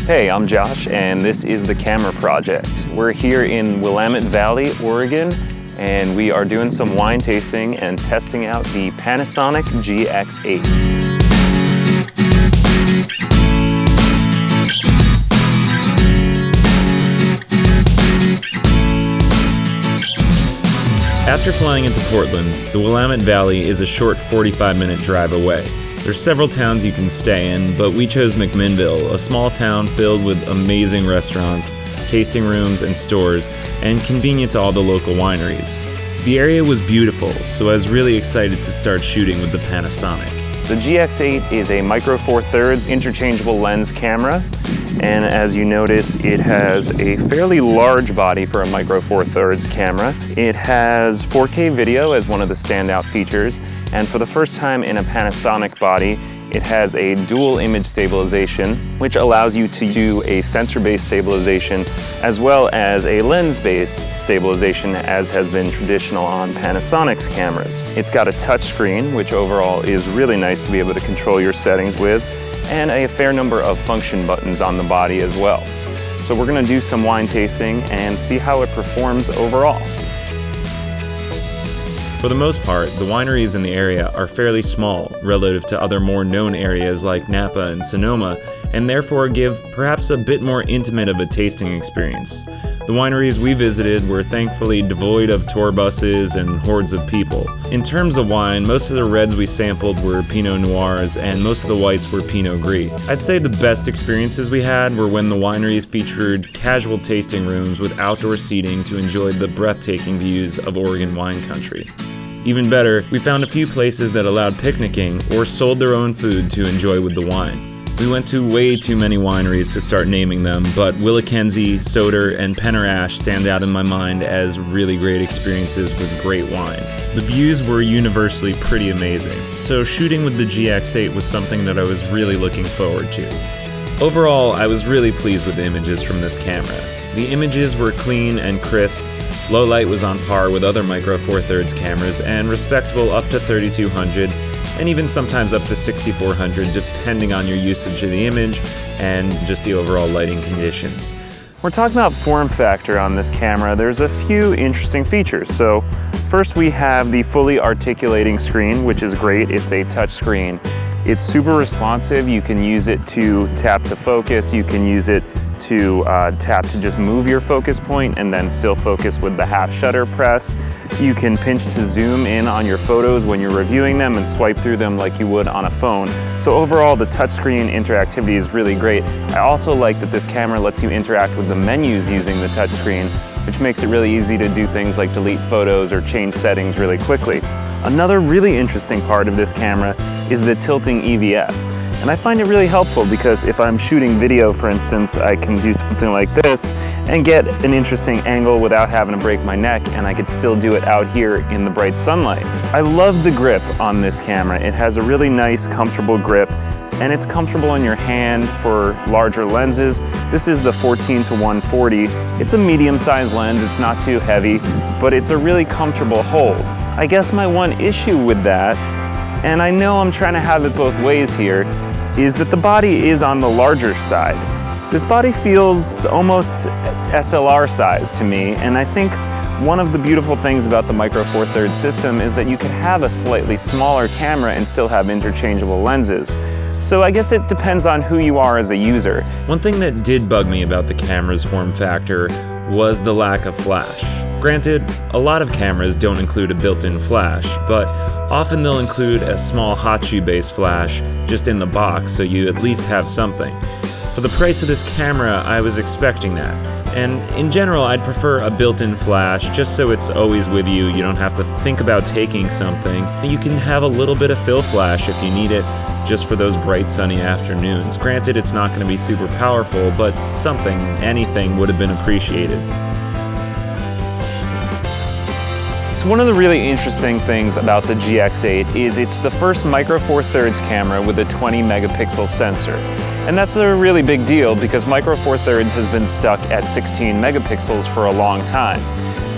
Hey, I'm Josh, and this is the Camera Project. We're here in Willamette Valley, Oregon, and we are doing some wine tasting and testing out the Panasonic GX8. After flying into Portland, the Willamette Valley is a short 45-minute drive away. There's several towns you can stay in, but we chose McMinnville, a small town filled with amazing restaurants, tasting rooms, and stores, and convenient to all the local wineries. The area was beautiful, so I was really excited to start shooting with the Panasonic. The GX8 is a micro four thirds interchangeable lens camera, and as you notice, it has a fairly large body for a micro four thirds camera. It has 4K video as one of the standout features, and for the first time in a Panasonic body, it has a dual image stabilization, which allows you to do a sensor-based stabilization as well as a lens-based stabilization, as has been traditional on Panasonic's cameras. It's got a touch screen, which overall is really nice to be able to control your settings with, and a fair number of function buttons on the body as well. So we're gonna do some wine tasting and see how it performs overall. For the most part, the wineries in the area are fairly small relative to other more known areas like Napa and Sonoma, and therefore give perhaps a bit more intimate of a tasting experience. The wineries we visited were thankfully devoid of tour buses and hordes of people. In terms of wine, most of the reds we sampled were Pinot Noirs and most of the whites were Pinot Gris. I'd say the best experiences we had were when the wineries featured casual tasting rooms with outdoor seating to enjoy the breathtaking views of Oregon wine country. Even better, we found a few places that allowed picnicking or sold their own food to enjoy with the wine. We went to way too many wineries to start naming them, but Willackenzie, Soder, and Penner-Ash stand out in my mind as really great experiences with great wine. The views were universally pretty amazing, so shooting with the GX8 was something that I was really looking forward to. Overall, I was really pleased with the images from this camera. The images were clean and crisp. Low light was on par with other micro four thirds cameras and respectable up to 3200 and even sometimes up to 6400 depending on your usage of the image and just the overall lighting conditions. We're talking about form factor on this camera. There's a few interesting features. So first we have the fully articulating screen, which is great. It's a touch screen. It's super responsive. You can use it to tap to focus. You can use it to tap to just move your focus point and then still focus with the half shutter press. You can pinch to zoom in on your photos when you're reviewing them and swipe through them like you would on a phone. So overall, the touchscreen interactivity is really great. I also like that this camera lets you interact with the menus using the touchscreen, which makes it really easy to do things like delete photos or change settings really quickly. Another really interesting part of this camera is the tilting EVF. And I find it really helpful because if I'm shooting video, for instance, I can do something like this and get an interesting angle without having to break my neck, and I could still do it out here in the bright sunlight. I love the grip on this camera. It has a really nice, comfortable grip, and it's comfortable in your hand for larger lenses. This is the 14-140. It's a medium-sized lens. It's not too heavy, but it's a really comfortable hold. I guess my one issue with that, and I know I'm trying to have it both ways here, is that the body is on the larger side. This body feels almost SLR size to me, and I think one of the beautiful things about the micro four thirds system is that you can have a slightly smaller camera and still have interchangeable lenses. So I guess it depends on who you are as a user. One thing that did bug me about the camera's form factor was the lack of flash. Granted, a lot of cameras don't include a built-in flash, but often they'll include a small hot shoe-based flash just in the box, so you at least have something. For the price of this camera, I was expecting that. And in general, I'd prefer a built-in flash just so it's always with you. You don't have to think about taking something. You can have a little bit of fill flash if you need it, just for those bright sunny afternoons. Granted, it's not going to be super powerful, but something, anything would have been appreciated. So one of the really interesting things about the GX8 is it's the first micro four thirds camera with a 20 megapixel sensor. And that's a really big deal because micro four thirds has been stuck at 16 megapixels for a long time.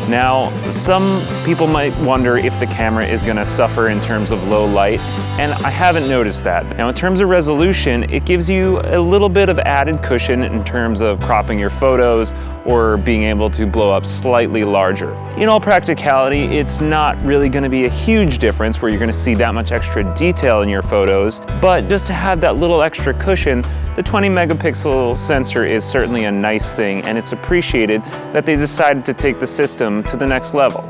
Now, some people might wonder if the camera is going to suffer in terms of low light, and I haven't noticed that. Now, in terms of resolution, it gives you a little bit of added cushion in terms of cropping your photos or being able to blow up slightly larger. In all practicality, it's not really going to be a huge difference where you're going to see that much extra detail in your photos, but just to have that little extra cushion, the 20 megapixel sensor is certainly a nice thing, and it's appreciated that they decided to take the system to the next level.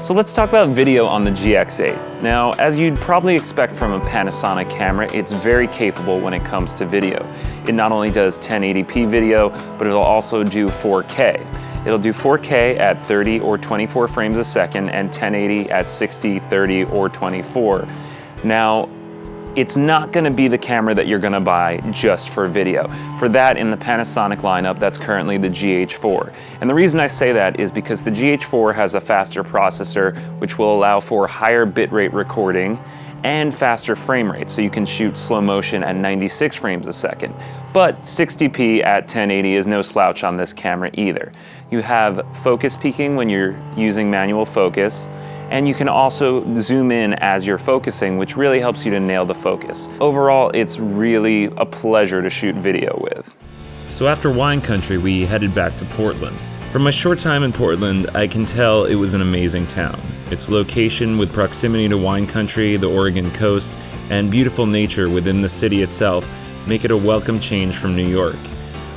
So let's talk about video on the GX8. Now, as you'd probably expect from a Panasonic camera, it's very capable when it comes to video. It not only does 1080p video, but it'll also do 4K. It'll do 4K at 30 or 24 frames a second and 1080 at 60, 30, or 24. Now, it's not going to be the camera that you're going to buy just for video. For that, in the Panasonic lineup, that's currently the GH4. And the reason I say that is because the GH4 has a faster processor, which will allow for higher bitrate recording and faster frame rates, so you can shoot slow motion at 96 frames a second. But 60p at 1080 is no slouch on this camera either. You have focus peaking when you're using manual focus, and you can also zoom in as you're focusing, which really helps you to nail the focus. Overall, it's really a pleasure to shoot video with. So after wine country, we headed back to Portland. From my short time in Portland, I can tell it was an amazing town. Its location with proximity to wine country, the Oregon coast, and beautiful nature within the city itself make it a welcome change from New York.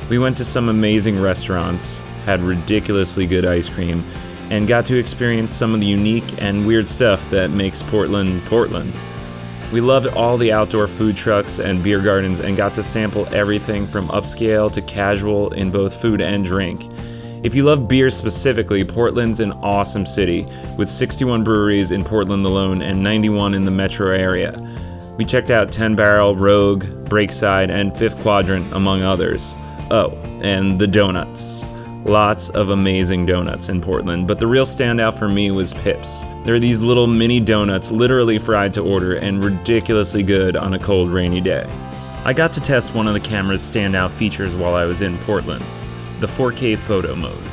We went to some amazing restaurants, had ridiculously good ice cream, and got to experience some of the unique and weird stuff that makes Portland, Portland. We loved all the outdoor food trucks and beer gardens and got to sample everything from upscale to casual in both food and drink. If you love beer specifically, Portland's an awesome city, with 61 breweries in Portland alone and 91 in the metro area. We checked out 10 Barrel, Rogue, Breakside, and Fifth Quadrant, among others. Oh, and the donuts. Lots of amazing donuts in Portland, but the real standout for me was Pips. There are these little mini donuts literally fried to order and ridiculously good on a cold, rainy day. I got to test one of the camera's standout features while I was in Portland, the 4K photo mode,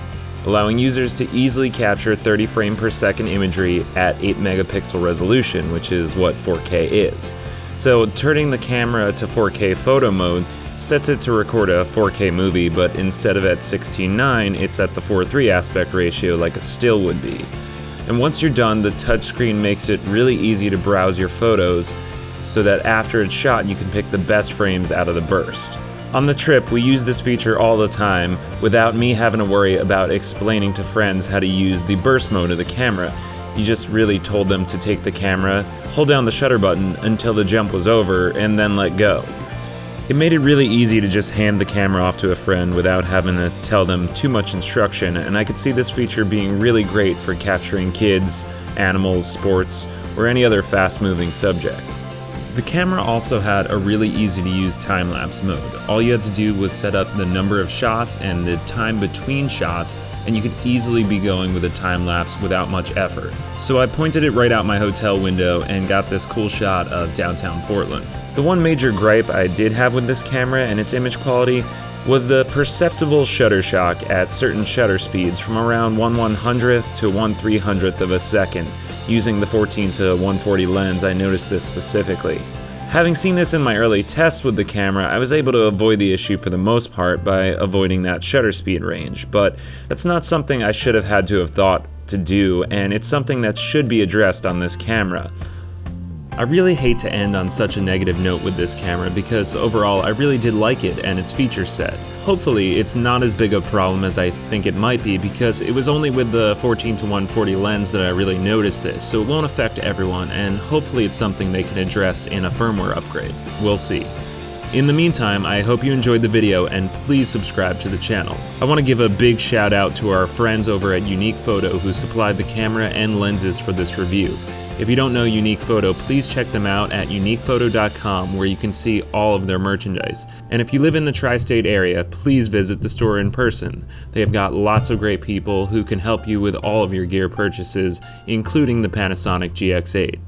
allowing users to easily capture 30 frame per second imagery at 8 megapixel resolution, which is what 4K is. So turning the camera to 4K photo mode sets it to record a 4K movie, but instead of at 16:9, it's at the 4:3 aspect ratio like a still would be. And once you're done, the touchscreen makes it really easy to browse your photos so that after it's shot, you can pick the best frames out of the burst. On the trip, we use this feature all the time without me having to worry about explaining to friends how to use the burst mode of the camera. You just really told them to take the camera, hold down the shutter button until the jump was over, and then let go. It made it really easy to just hand the camera off to a friend without having to tell them too much instruction, and I could see this feature being really great for capturing kids, animals, sports, or any other fast-moving subject. The camera also had a really easy-to-use time-lapse mode. All you had to do was set up the number of shots and the time between shots, and you could easily be going with a time-lapse without much effort. So I pointed it right out my hotel window and got this cool shot of downtown Portland. The one major gripe I did have with this camera and its image quality was the perceptible shutter shock at certain shutter speeds from around 1/100th to 1/300th of a second. Using the 14 to 140 lens, I noticed this specifically. Having seen this in my early tests with the camera, I was able to avoid the issue for the most part by avoiding that shutter speed range, but that's not something I should have had to have thought to do, and it's something that should be addressed on this camera. I really hate to end on such a negative note with this camera because overall I really did like it and its feature set. Hopefully it's not as big a problem as I think it might be because it was only with the 14 to 140 lens that I really noticed this, so it won't affect everyone, and hopefully it's something they can address in a firmware upgrade. We'll see. In the meantime, I hope you enjoyed the video and please subscribe to the channel. I want to give a big shout out to our friends over at Unique Photo who supplied the camera and lenses for this review. If you don't know Unique Photo, please check them out at uniquephoto.com where you can see all of their merchandise. And if you live in the tri-state area, please visit the store in person. They have got lots of great people who can help you with all of your gear purchases, including the Panasonic GX8.